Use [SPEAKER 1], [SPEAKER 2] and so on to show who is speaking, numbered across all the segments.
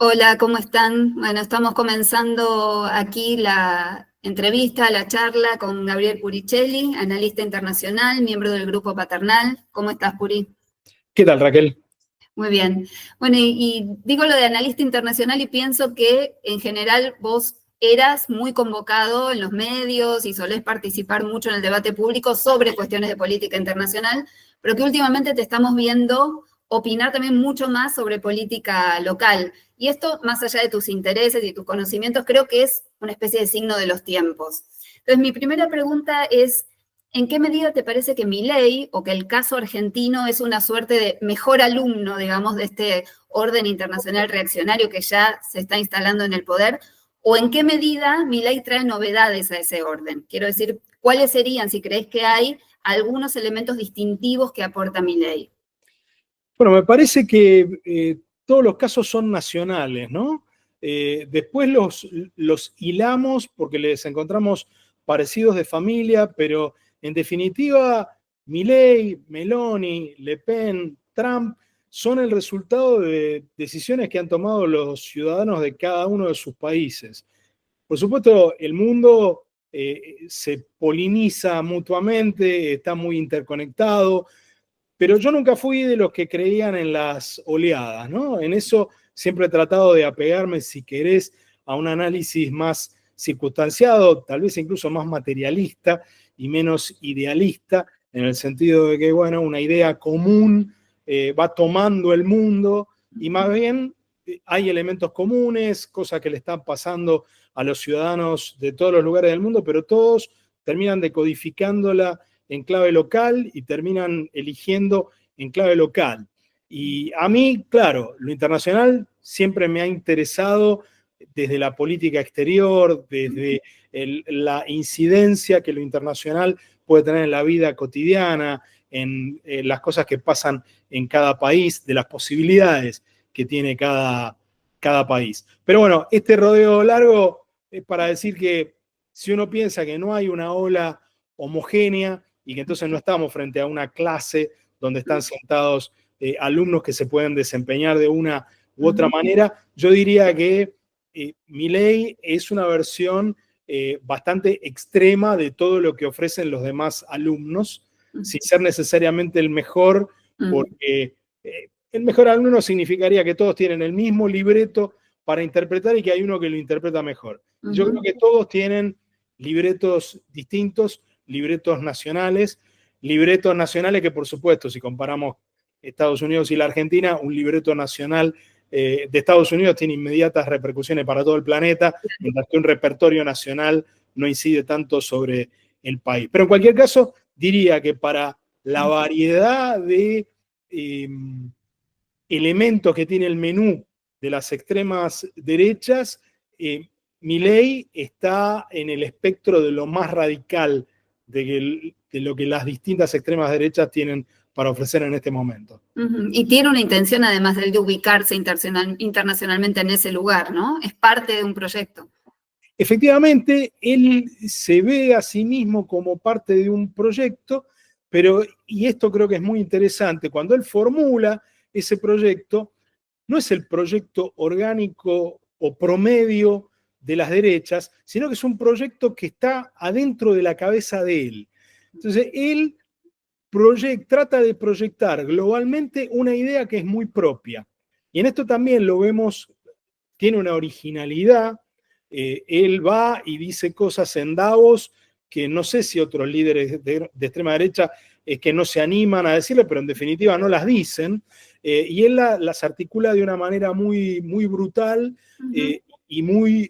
[SPEAKER 1] Hola, ¿cómo están? Bueno, estamos comenzando aquí la entrevista, la charla con Gabriel Puricelli, analista internacional, miembro del Grupo Paternal. ¿Cómo estás, Puri?
[SPEAKER 2] ¿Qué tal, Raquel?
[SPEAKER 1] Muy bien. Bueno, y digo lo de analista internacional y pienso que en general vos eras muy convocado en los medios y solés participar mucho en el debate público sobre cuestiones de política internacional, pero que últimamente te estamos viendo opinar también mucho más sobre política local. Y esto, más allá de tus intereses y tus conocimientos, creo que es una especie de signo de los tiempos. Entonces, mi primera pregunta es, ¿en qué medida te parece que Milei o que el caso argentino es una suerte de mejor alumno, digamos, de este orden internacional reaccionario que ya se está instalando en el poder? ¿O en qué medida Milei trae novedades a ese orden? Quiero decir, ¿cuáles serían, si crees que hay, algunos elementos distintivos que aporta Milei?
[SPEAKER 2] Bueno, me parece que todos los casos son nacionales, ¿no? Después los hilamos porque les encontramos parecidos de familia, pero en definitiva, Milei, Meloni, Le Pen, Trump son el resultado de decisiones que han tomado los ciudadanos de cada uno de sus países. Por supuesto, el mundo se poliniza mutuamente, está muy interconectado. Pero yo nunca fui de los que creían en las oleadas, ¿no? En eso siempre he tratado de apegarme, si querés, a un análisis más circunstanciado, tal vez incluso más materialista y menos idealista, en el sentido de que, bueno, una idea común va tomando el mundo y más bien hay elementos comunes, cosas que le están pasando a los ciudadanos de todos los lugares del mundo, pero todos terminan decodificándola en clave local y terminan eligiendo en clave local. Y a mí, claro, lo internacional siempre me ha interesado desde la política exterior, desde la incidencia que lo internacional puede tener en la vida cotidiana, en las cosas que pasan en cada país, de las posibilidades que tiene cada país. Pero bueno, este rodeo largo es para decir que si uno piensa que no hay una ola homogénea, y que entonces no estamos frente a una clase donde están sentados alumnos que se pueden desempeñar de una u otra manera. Yo diría que Milei es una versión bastante extrema de todo lo que ofrecen los demás alumnos, sin ser necesariamente el mejor, porque el mejor alumno significaría que todos tienen el mismo libreto para interpretar y que hay uno que lo interpreta mejor. Yo creo que todos tienen libretos distintos, libretos nacionales que por supuesto, si comparamos Estados Unidos y la Argentina, un libreto nacional de Estados Unidos tiene inmediatas repercusiones para todo el planeta, mientras que un repertorio nacional no incide tanto sobre el país. Pero en cualquier caso, diría que para la variedad de elementos que tiene el menú de las extremas derechas, Milei está en el espectro de lo más radical de lo que las distintas extremas derechas tienen para ofrecer en este momento.
[SPEAKER 1] Y tiene una intención, además de ubicarse internacionalmente en ese lugar, ¿no? Es parte de un proyecto.
[SPEAKER 2] Efectivamente, él se ve a sí mismo como parte de un proyecto, pero, y esto creo que es muy interesante, cuando él formula ese proyecto, no es el proyecto orgánico o promedio de las derechas, sino que es un proyecto que está adentro de la cabeza de él. Entonces, él trata de proyectar globalmente una idea que es muy propia. Y en esto también lo vemos, tiene una originalidad. Él va y dice cosas en Davos que no sé si otros líderes de extrema derecha es que no se animan a decirle, pero en definitiva no las dicen. Y él las articula de una manera muy, muy brutal y muy,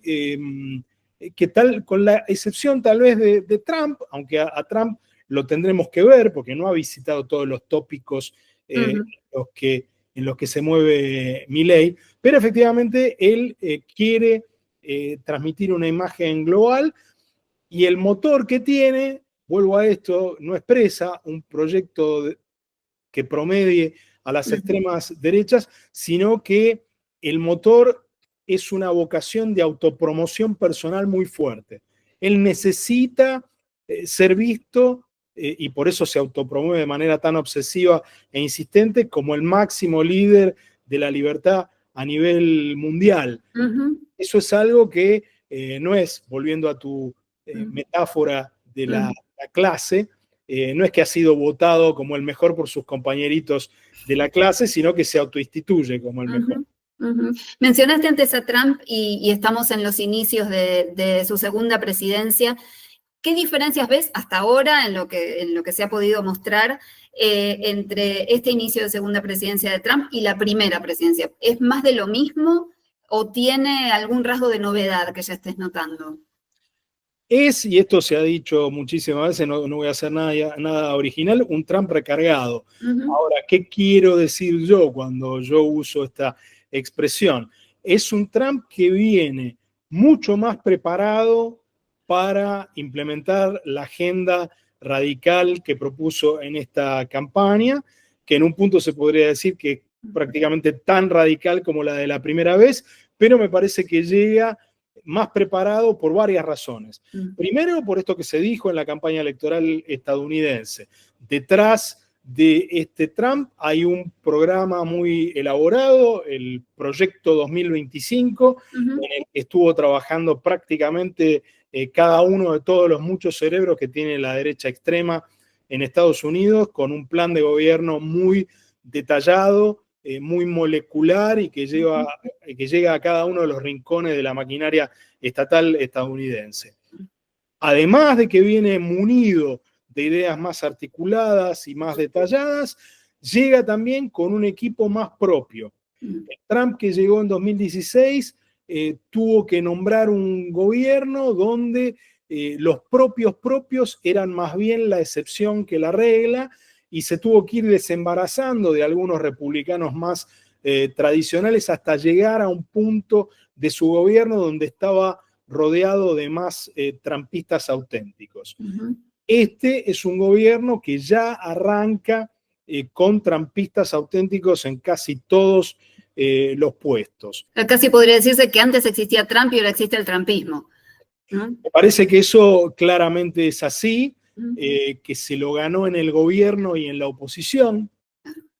[SPEAKER 2] que tal, con la excepción tal vez de Trump, aunque a Trump lo tendremos que ver porque no ha visitado todos los tópicos en los que se mueve Milei, pero efectivamente él quiere transmitir una imagen global y el motor que tiene, vuelvo a esto, no expresa un proyecto que promedie a las extremas derechas, sino que el motor es una vocación de autopromoción personal muy fuerte. Él necesita ser visto y por eso se autopromueve de manera tan obsesiva e insistente como el máximo líder de la libertad a nivel mundial. Eso es algo que no es, volviendo a tu metáfora de la clase, no es que ha sido votado como el mejor por sus compañeritos de la clase, sino que se autoinstituye como el mejor.
[SPEAKER 1] Mencionaste antes a Trump y estamos en los inicios de su segunda presidencia. ¿Qué diferencias ves hasta ahora en lo que se ha podido mostrar entre este inicio de segunda presidencia de Trump y la primera presidencia? ¿Es más de lo mismo o tiene algún rasgo de novedad que ya estés notando?
[SPEAKER 2] Es, y esto se ha dicho muchísimas veces, no voy a hacer nada original, un Trump recargado. Ahora, ¿qué quiero decir yo cuando yo uso esta expresión? Es un Trump que viene mucho más preparado para implementar la agenda radical que propuso en esta campaña, que en un punto se podría decir que es prácticamente tan radical como la de la primera vez, pero me parece que llega más preparado por varias razones. Primero, por esto que se dijo en la campaña electoral estadounidense. Detrás de este Trump hay un programa muy elaborado, el Proyecto 2025, en el que estuvo trabajando prácticamente cada uno de todos los muchos cerebros que tiene la derecha extrema en Estados Unidos, con un plan de gobierno muy detallado, muy molecular y que llega a cada uno de los rincones de la maquinaria estatal estadounidense. Además de que viene munido de ideas más articuladas y más detalladas, llega también con un equipo más propio. El Trump que llegó en 2016 tuvo que nombrar un gobierno donde los propios eran más bien la excepción que la regla, y se tuvo que ir desembarazando de algunos republicanos más tradicionales hasta llegar a un punto de su gobierno donde estaba rodeado de más trumpistas auténticos. Este es un gobierno que ya arranca con trumpistas auténticos en casi todos los puestos.
[SPEAKER 1] Casi podría decirse que antes existía Trump y ahora existe el trumpismo, ¿no?
[SPEAKER 2] Me parece que eso claramente es así. Que se lo ganó en el gobierno y en la oposición.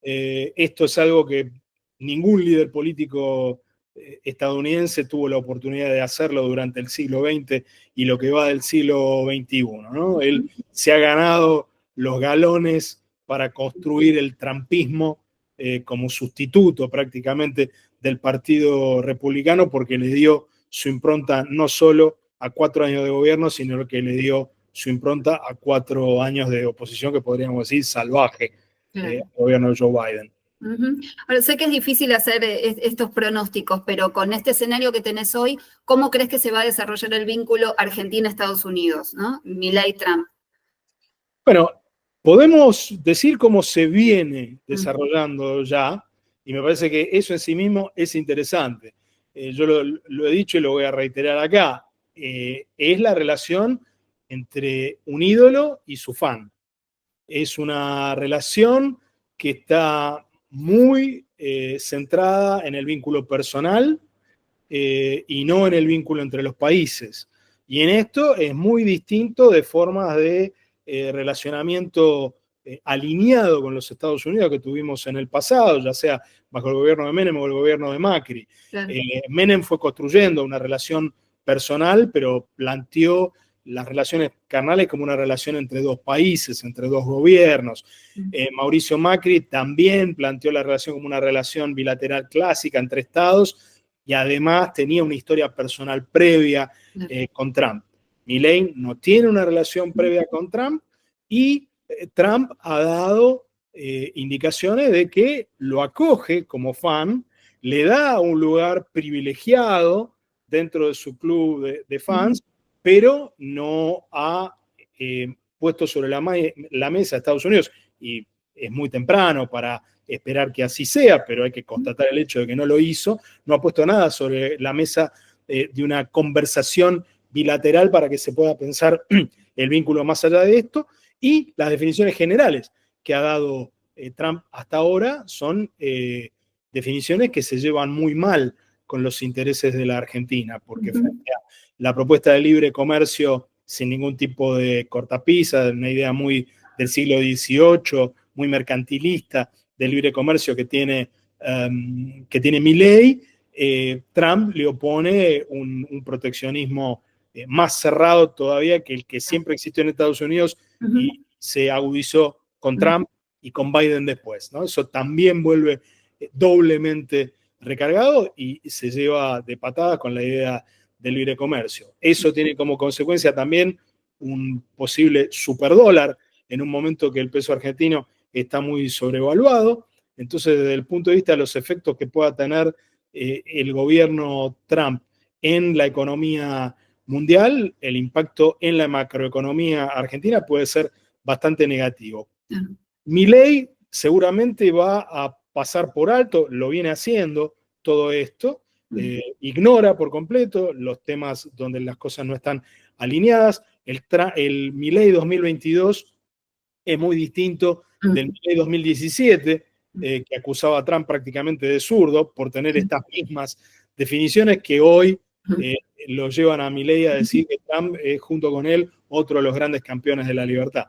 [SPEAKER 2] Esto es algo que ningún líder político estadounidense tuvo la oportunidad de hacerlo durante el siglo XX y lo que va del siglo XXI, ¿no? Él se ha ganado los galones para construir el trumpismo como sustituto prácticamente del Partido Republicano, porque le dio su impronta no solo a 4 años de gobierno, sino que le dio su impronta a 4 años de oposición, que podríamos decir salvaje, al gobierno de Joe Biden.
[SPEAKER 1] Ahora, sé que es difícil hacer estos pronósticos, pero con este escenario que tenés hoy, ¿cómo crees que se va a desarrollar el vínculo Argentina-Estados Unidos, ¿no? Milei-Trump.
[SPEAKER 2] Bueno, podemos decir cómo se viene desarrollando ya, y me parece que eso en sí mismo es interesante. Yo lo he dicho y lo voy a reiterar acá. Es la relación entre un ídolo y su fan. Es una relación que está muy centrada en el vínculo personal y no en el vínculo entre los países. Y en esto es muy distinto de formas de relacionamiento alineado con los Estados Unidos que tuvimos en el pasado, ya sea bajo el gobierno de Menem o el gobierno de Macri. Claro. Menem fue construyendo una relación personal, pero planteó las relaciones carnales como una relación entre dos países, entre dos gobiernos. Mauricio Macri también planteó la relación como una relación bilateral clásica entre estados, y además tenía una historia personal previa con Trump. Milei no tiene una relación previa con Trump, y Trump ha dado indicaciones de que lo acoge como fan, le da un lugar privilegiado dentro de su club de fans, pero no ha puesto sobre la mesa a Estados Unidos, y es muy temprano para esperar que así sea, pero hay que constatar el hecho de que no lo hizo. No ha puesto nada sobre la mesa de una conversación bilateral para que se pueda pensar el vínculo más allá de esto, y las definiciones generales que ha dado Trump hasta ahora son definiciones que se llevan muy mal con los intereses de la Argentina, porque frente a la propuesta de libre comercio sin ningún tipo de cortapisa, una idea muy del siglo XVIII, muy mercantilista, del libre comercio que tiene que tiene Milei, Trump le opone un proteccionismo más cerrado todavía que el que siempre existió en Estados Unidos y se agudizó con Trump y con Biden después, ¿no? Eso también vuelve doblemente recargado y se lleva de patada con la idea del libre comercio. Eso tiene como consecuencia también un posible superdólar en un momento que el peso argentino está muy sobrevaluado. Entonces, desde el punto de vista de los efectos que pueda tener el gobierno Trump en la economía mundial, el impacto en la macroeconomía argentina puede ser bastante negativo. Milei seguramente va a pasar por alto, lo viene haciendo todo esto, ignora por completo los temas donde las cosas no están alineadas. El Milei 2022 es muy distinto del Milei 2017, que acusaba a Trump prácticamente de zurdo por tener estas mismas definiciones que hoy lo llevan a Milei a decir que Trump es, junto con él, otro de los grandes campeones de la libertad.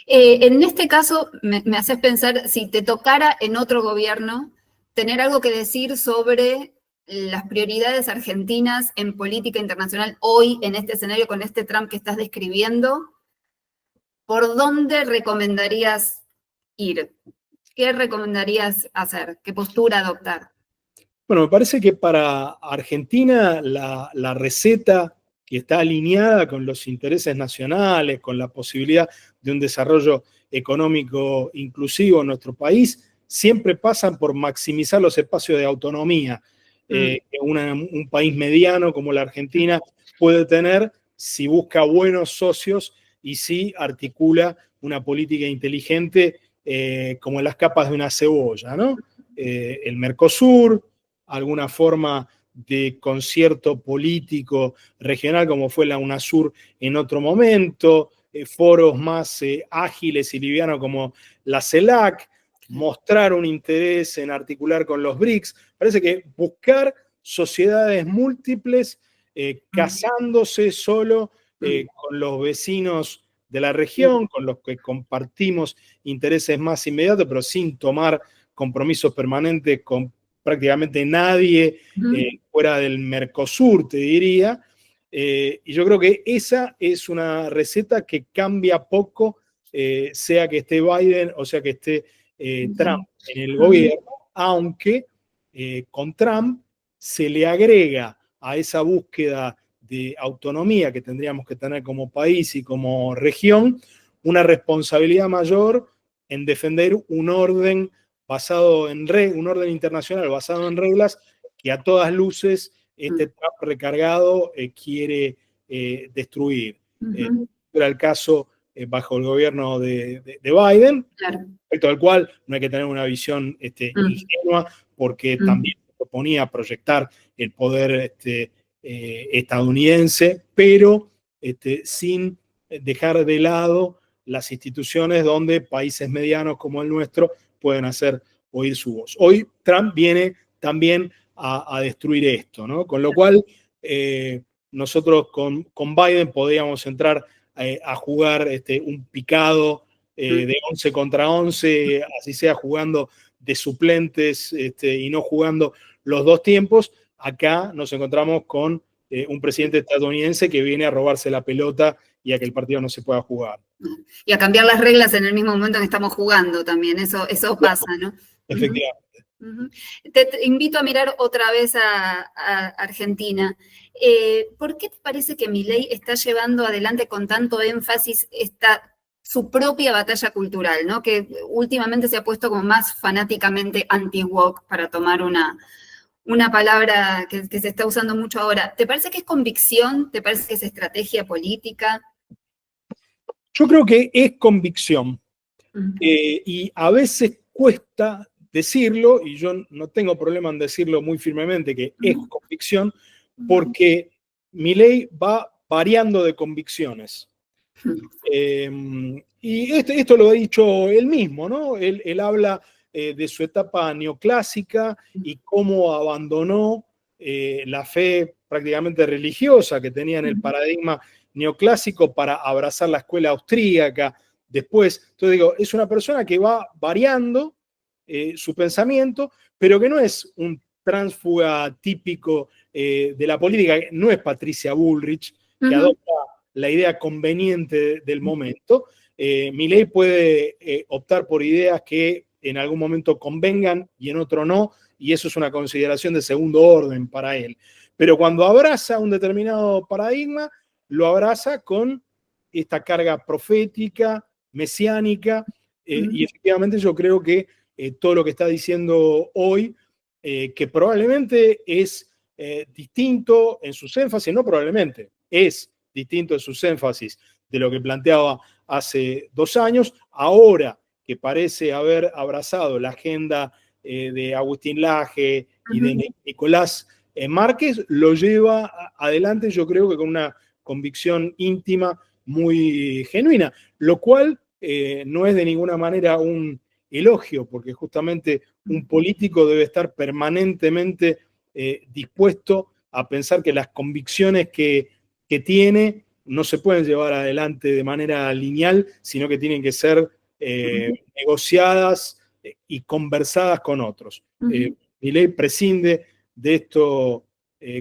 [SPEAKER 1] En este caso, me haces pensar, si te tocara en otro gobierno, tener algo que decir sobre las prioridades argentinas en política internacional hoy, en este escenario, con este Trump que estás describiendo, ¿por dónde recomendarías ir? ¿Qué recomendarías hacer? ¿Qué postura adoptar?
[SPEAKER 2] Bueno, me parece que para Argentina la receta que está alineada con los intereses nacionales, con la posibilidad de un desarrollo económico inclusivo en nuestro país, siempre pasan por maximizar los espacios de autonomía que un país mediano como la Argentina puede tener si busca buenos socios y si articula una política inteligente como en las capas de una cebolla, ¿no? El Mercosur, alguna forma de concierto político regional como fue la UNASUR en otro momento, foros más ágiles y livianos como la CELAC, mostrar un interés en articular con los BRICS. Parece que buscar sociedades múltiples, casándose solo con los vecinos de la región, con los que compartimos intereses más inmediatos, pero sin tomar compromisos permanentes con prácticamente nadie fuera del Mercosur, te diría. Y yo creo que esa es una receta que cambia poco, sea que esté Biden o sea que esté Trump en el gobierno, aunque con Trump se le agrega a esa búsqueda de autonomía que tendríamos que tener como país y como región, una responsabilidad mayor en defender un orden basado en un orden internacional basado en reglas que a todas luces este Trump recargado quiere destruir. Era el caso bajo el gobierno de Biden,
[SPEAKER 1] claro,
[SPEAKER 2] respecto al cual no hay que tener una visión ingenua, porque también proponía proyectar el poder estadounidense, pero sin dejar de lado las instituciones donde países medianos como el nuestro pueden hacer oír su voz. Hoy Trump viene también a destruir esto, ¿no? Con lo cual nosotros con Biden podríamos entrar a jugar un picado de 11 contra 11, así sea jugando de suplentes y no jugando los dos tiempos. Acá nos encontramos con un presidente estadounidense que viene a robarse la pelota y a que el partido no se pueda jugar.
[SPEAKER 1] Y a cambiar las reglas en el mismo momento en que estamos jugando también, eso pasa, ¿no?
[SPEAKER 2] Efectivamente.
[SPEAKER 1] Te invito a mirar otra vez a Argentina. ¿Por qué te parece que Milei está llevando adelante con tanto énfasis su propia batalla cultural, ¿no? Que últimamente se ha puesto como más fanáticamente anti-woke, para tomar una palabra que se está usando mucho ahora? ¿Te parece que es convicción? ¿Te parece que es estrategia política?
[SPEAKER 2] Yo creo que es convicción. Y a veces cuesta decirlo, y yo no tengo problema en decirlo muy firmemente, que es convicción, porque Milei va variando de convicciones. Y esto lo ha dicho él mismo, ¿no? Él habla de su etapa neoclásica y cómo abandonó la fe prácticamente religiosa que tenía en el paradigma neoclásico para abrazar la escuela austríaca después. Entonces digo, es una persona que va variando su pensamiento, pero que no es un tránsfuga típico de la política, no es Patricia Bullrich, que adopta la idea conveniente del momento. Milei puede optar por ideas que en algún momento convengan y en otro no, y eso es una consideración de segundo orden para él. Pero cuando abraza un determinado paradigma, lo abraza con esta carga profética, mesiánica, y efectivamente yo creo que todo lo que está diciendo hoy, que probablemente es distinto en sus énfasis, no probablemente, es distinto en sus énfasis de lo que planteaba hace 2 años, ahora que parece haber abrazado la agenda de Agustín Laje y de Nicolás Márquez, lo lleva adelante, yo creo que con una convicción íntima muy genuina, lo cual no es de ninguna manera un elogio, porque justamente un político debe estar permanentemente dispuesto a pensar que las convicciones que tiene no se pueden llevar adelante de manera lineal, sino que tienen que ser negociadas y conversadas con otros. Milei prescinde de esto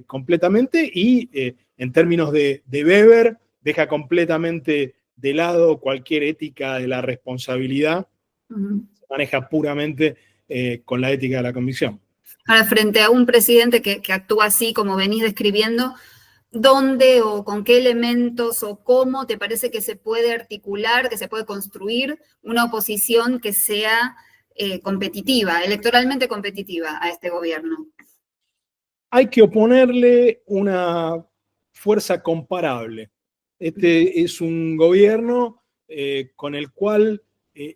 [SPEAKER 2] completamente y en términos de Weber deja completamente de lado cualquier ética de la responsabilidad, se maneja puramente con la ética de la convicción.
[SPEAKER 1] Ahora, frente a un presidente que actúa así, como venís describiendo, ¿dónde o con qué elementos o cómo te parece que se puede articular, que se puede construir una oposición que sea competitiva, electoralmente competitiva a este gobierno?
[SPEAKER 2] Hay que oponerle una fuerza comparable. Este es un gobierno con el cual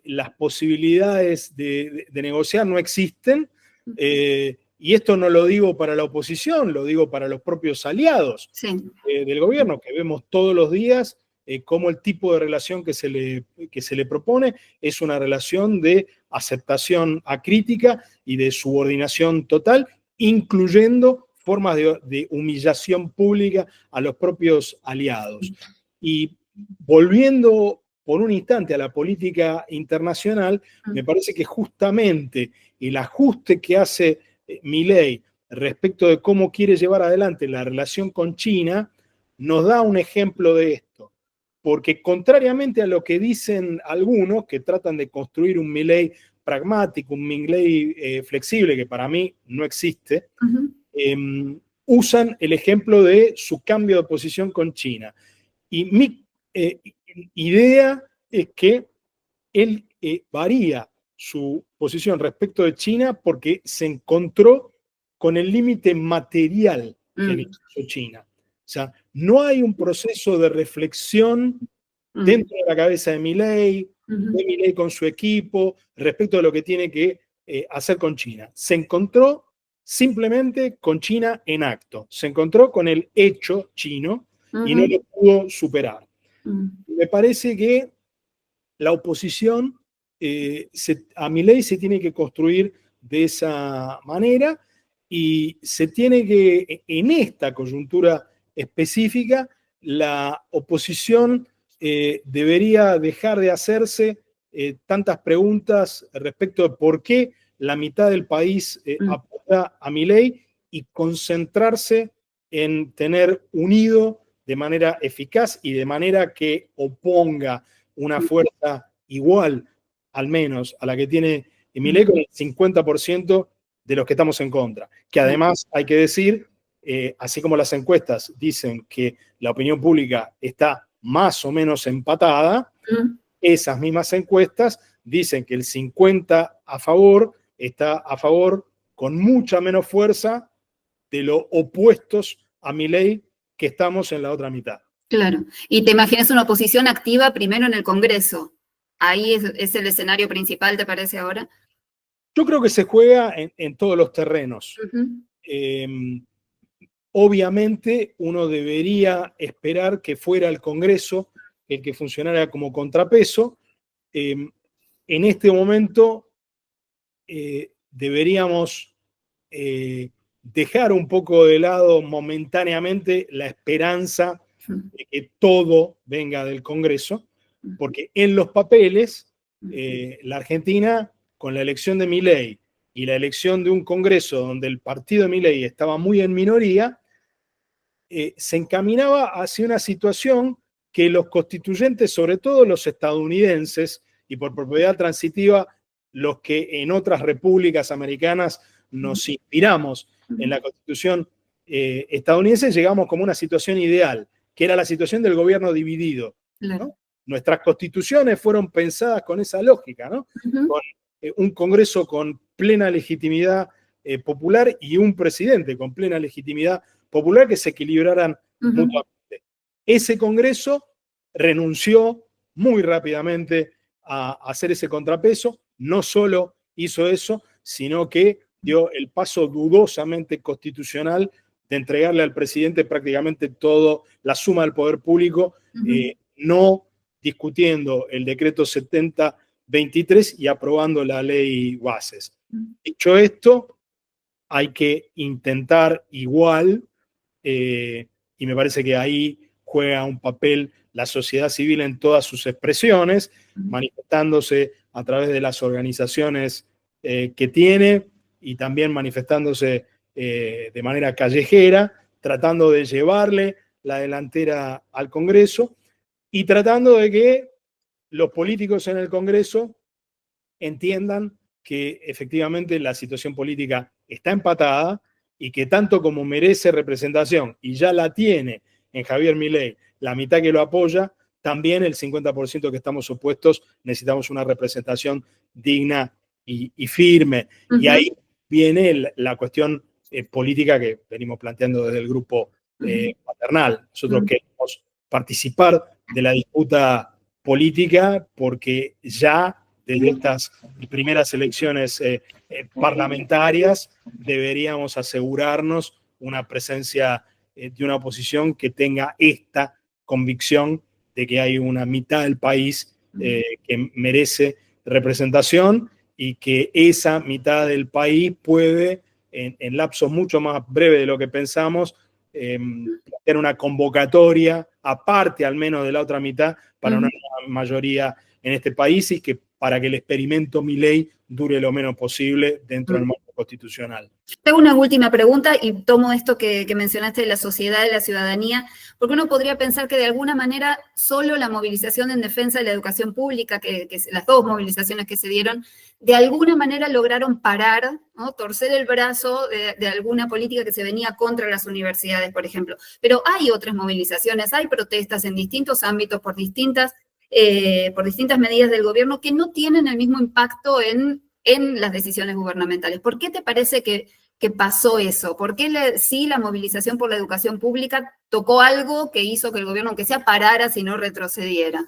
[SPEAKER 2] las posibilidades de negociar no existen. Y esto no lo digo para la oposición, lo digo para los propios aliados del gobierno, que vemos todos los días cómo el tipo de relación que se le propone es una relación de aceptación acrítica y de subordinación total, incluyendo formas de humillación pública a los propios aliados. Y volviendo por un instante a la política internacional, me parece que justamente el ajuste que hace Milei respecto de cómo quiere llevar adelante la relación con China nos da un ejemplo de esto. Porque contrariamente a lo que dicen algunos que tratan de construir un Milei pragmático, un Milei flexible, que para mí no existe, usan el ejemplo de su cambio de posición con China. Y mi idea es que él varía su posición respecto de China porque se encontró con el límite material que le hizo China. O sea, no hay un proceso de reflexión dentro de la cabeza de Milei con su equipo, respecto de lo que tiene que hacer con China. Se encontró simplemente con China en acto. Se encontró con el hecho chino y no lo pudo superar. Me parece que la oposición a Milei se tiene que construir de esa manera y se tiene que, en esta coyuntura específica, la oposición debería dejar de hacerse tantas preguntas respecto de por qué la mitad del país apoya a Milei y concentrarse en tener unido de manera eficaz y de manera que oponga una fuerza igual, al menos, a la que tiene Milei, con el 50% de los que estamos en contra. Que además hay que decir, así como las encuestas dicen que la opinión pública está más o menos empatada, esas mismas encuestas dicen que el 50 a favor está a favor con mucha menos fuerza de los opuestos a Milei que estamos en la otra mitad.
[SPEAKER 1] Claro. Y te imaginas una oposición activa primero en el Congreso. Ahí es el escenario principal, ¿te parece ahora?
[SPEAKER 2] Yo creo que se juega en todos los terrenos. Obviamente uno debería esperar que fuera el Congreso el que funcionara como contrapeso. En este momento deberíamos dejar un poco de lado momentáneamente la esperanza de que todo venga del Congreso, porque en los papeles la Argentina con la elección de Milei y la elección de un Congreso donde el partido de Milei estaba muy en minoría, se encaminaba hacia una situación que los constituyentes, sobre todo los estadounidenses, y por propiedad transitiva, los que en otras repúblicas americanas nos inspiramos en la Constitución estadounidense, llegamos como una situación ideal, que era la situación del gobierno dividido, ¿no? Nuestras constituciones fueron pensadas con esa lógica, ¿no? Con un Congreso con plena legitimidad popular y un presidente con plena legitimidad popular que se equilibraran mutuamente. Ese Congreso renunció muy rápidamente a hacer ese contrapeso, no solo hizo eso, sino que dio el paso dudosamente constitucional de entregarle al presidente prácticamente toda la suma del poder público, no discutiendo el decreto 7023 y aprobando la ley Bases. Dicho esto, hay que intentar igual, y me parece que ahí juega un papel la sociedad civil en todas sus expresiones, manifestándose a través de las organizaciones que tiene y también manifestándose de manera callejera, tratando de llevarle la delantera al Congreso y tratando de que los políticos en el Congreso entiendan que efectivamente la situación política está empatada y que tanto como merece representación, y ya la tiene en Javier Milei, la mitad que lo apoya, también el 50% que estamos opuestos necesitamos una representación digna y firme. Y ahí viene la cuestión política que venimos planteando desde el grupo paternal. Nosotros queremos participar de la disputa política porque ya desde estas primeras elecciones parlamentarias deberíamos asegurarnos una presencia de una oposición que tenga esta convicción de que hay una mitad del país que merece representación y que esa mitad del país puede, en lapsos mucho más breves de lo que pensamos, tener una convocatoria aparte al menos de la otra mitad para una mayoría en este país y que para que el experimento Milei dure lo menos posible dentro del marco constitucional.
[SPEAKER 1] Tengo una última pregunta y tomo esto que mencionaste de la sociedad, de la ciudadanía, porque uno podría pensar que de alguna manera solo la movilización en defensa de la educación pública, que las dos movilizaciones que se dieron, de alguna manera lograron parar, ¿no? Torcer el brazo de alguna política que se venía contra las universidades, por ejemplo. Pero hay otras movilizaciones, hay protestas en distintos ámbitos por distintas medidas del gobierno que no tienen el mismo impacto en las decisiones gubernamentales. ¿Por qué te parece que pasó eso? ¿Por qué sí la movilización por la educación pública tocó algo que hizo que el gobierno, aunque sea, parara, si no retrocediera?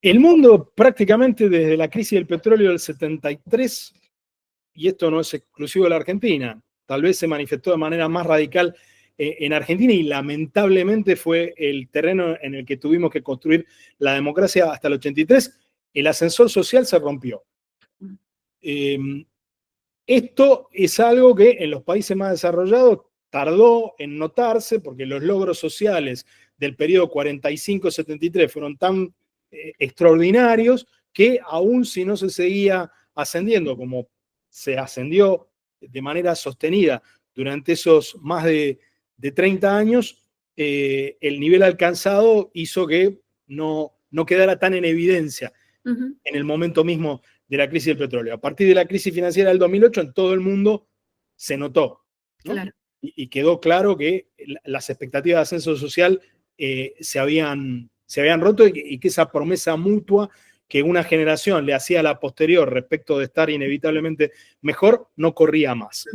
[SPEAKER 2] El mundo prácticamente desde la crisis del petróleo del 73, y esto no es exclusivo de la Argentina, tal vez se manifestó de manera más radical en Argentina y lamentablemente fue el terreno en el que tuvimos que construir la democracia hasta el 83, el ascensor social se rompió. Esto es algo que en los países más desarrollados tardó en notarse porque los logros sociales del periodo 45-73 fueron tan extraordinarios que aún si no se seguía ascendiendo como se ascendió de manera sostenida durante esos más de 30 años, el nivel alcanzado hizo que no quedara tan en evidencia en el momento mismo de la crisis del petróleo. A partir de la crisis financiera del 2008, en todo el mundo se notó, ¿no? Claro. Y quedó claro que las expectativas de ascenso social se habían roto y que esa promesa mutua que una generación le hacía a la posterior respecto de estar inevitablemente mejor, no corría más.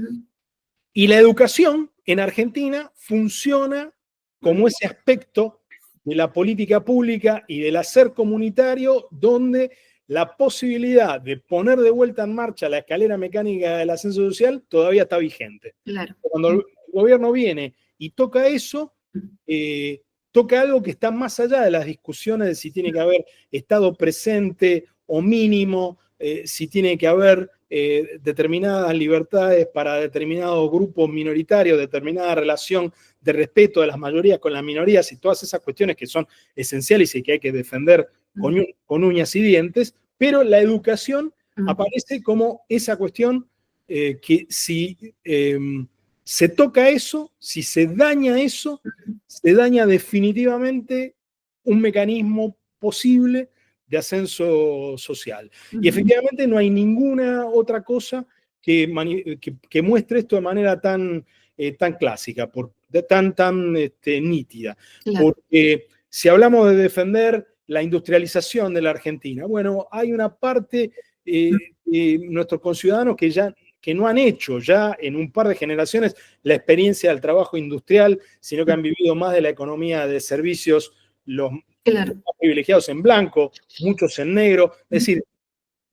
[SPEAKER 2] Y la educación en Argentina funciona como ese aspecto de la política pública y del hacer comunitario donde la posibilidad de poner de vuelta en marcha la escalera mecánica del ascenso social todavía está vigente.
[SPEAKER 1] Claro.
[SPEAKER 2] Cuando el gobierno viene y toca eso, toca algo que está más allá de las discusiones de si tiene que haber estado presente o mínimo, si tiene que haber determinadas libertades para determinados grupos minoritarios, determinada relación de respeto de las mayorías con las minorías y todas esas cuestiones que son esenciales y que hay que defender con uñas y dientes, pero la educación aparece como esa cuestión que si se toca eso, si se daña eso, se daña definitivamente un mecanismo posible de ascenso social. Y efectivamente no hay ninguna otra cosa que muestre esto de manera tan clásica, tan nítida.
[SPEAKER 1] Claro.
[SPEAKER 2] Porque si hablamos de defender la industrialización de la Argentina, bueno, hay una parte de nuestros conciudadanos que no han hecho ya en un par de generaciones la experiencia del trabajo industrial, sino que han vivido más de la economía de servicios, los más privilegiados en blanco, muchos en negro. Es decir,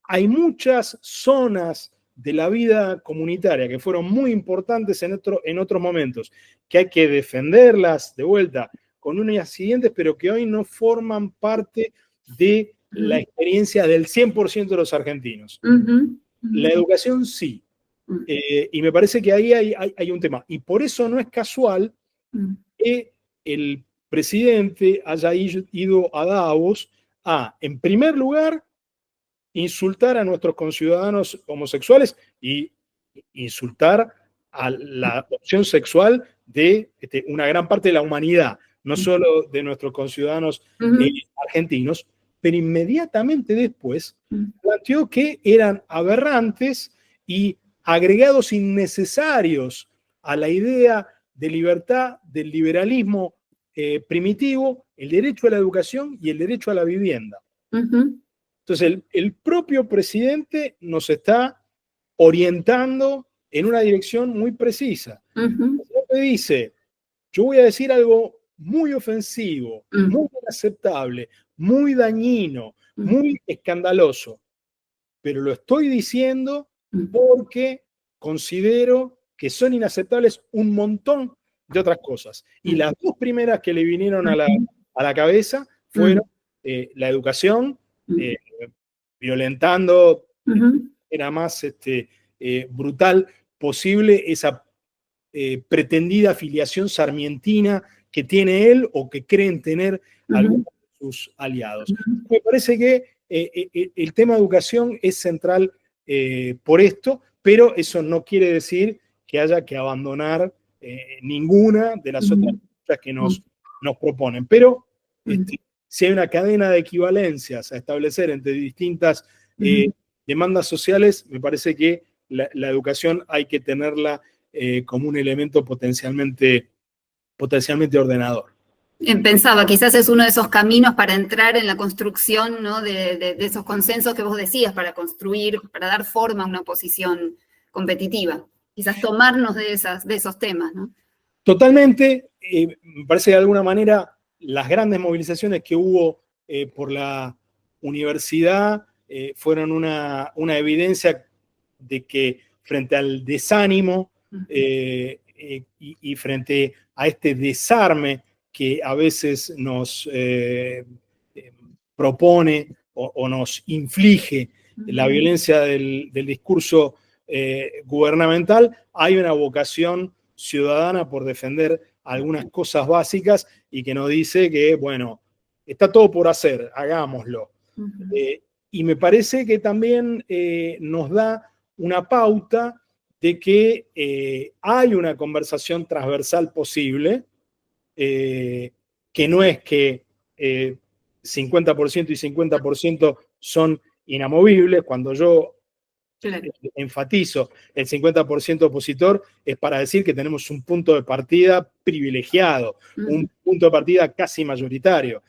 [SPEAKER 2] hay muchas zonas de la vida comunitaria que fueron muy importantes en otros momentos, que hay que defenderlas de vuelta con uñas siguientes, pero que hoy no forman parte de la experiencia del 100% de los argentinos. La educación sí. Y me parece que ahí hay un tema. Y por eso no es casual que el presidente haya ido a Davos en primer lugar, insultar a nuestros conciudadanos homosexuales y insultar a la opción sexual de una gran parte de la humanidad, no solo de nuestros conciudadanos argentinos, pero inmediatamente después planteó que eran aberrantes y agregados innecesarios a la idea de libertad, del liberalismo primitivo, el derecho a la educación y el derecho a la vivienda. Entonces, el propio presidente nos está orientando en una dirección muy precisa. El presidente dice, yo voy a decir algo muy ofensivo, muy inaceptable, muy dañino, muy escandaloso, pero lo estoy diciendo porque considero que son inaceptables un montón de otras cosas. Y las dos primeras que le vinieron a la cabeza fueron la educación, violentando era más brutal posible esa pretendida afiliación sarmientina que tiene él o que creen tener algunos de sus aliados. Me parece que el tema de educación es central por esto, pero eso no quiere decir que haya que abandonar ninguna de las otras cosas que nos proponen. Pero si hay una cadena de equivalencias a establecer entre distintas demandas sociales, me parece que la educación hay que tenerla como un elemento potencialmente ordenador.
[SPEAKER 1] Pensaba, quizás es uno de esos caminos para entrar en la construcción, ¿no? de esos consensos que vos decías, para construir, para dar forma a una oposición competitiva. Quizás tomarnos de esos temas, ¿no?
[SPEAKER 2] Totalmente. Me parece que de alguna manera las grandes movilizaciones que hubo por la universidad fueron una evidencia de que frente al desánimo y frente a este desarme que a veces nos propone o nos inflige la violencia del discurso gubernamental, hay una vocación ciudadana por defender algunas cosas básicas y que nos dice que, bueno, está todo por hacer, hagámoslo. Y me parece que también nos da una pauta de que hay una conversación transversal posible, que no es que 50% y 50% son inamovibles. Cuando yo enfatizo el 50% opositor, es para decir que tenemos un punto de partida privilegiado, un punto de partida casi mayoritario,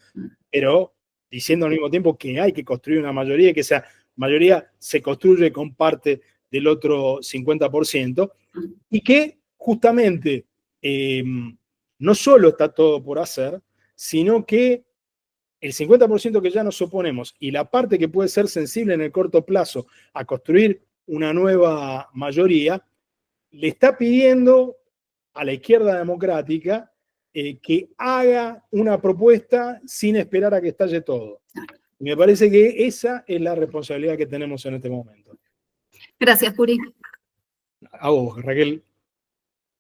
[SPEAKER 2] pero diciendo al mismo tiempo que hay que construir una mayoría y que esa mayoría se construye con parte del otro 50%, y que justamente no solo está todo por hacer, sino que el 50% que ya nos oponemos y la parte que puede ser sensible en el corto plazo a construir una nueva mayoría, le está pidiendo a la izquierda democrática que haga una propuesta sin esperar a que estalle todo. Y me parece que esa es la responsabilidad que tenemos en este momento.
[SPEAKER 1] Gracias, Puri.
[SPEAKER 2] A vos, Raquel.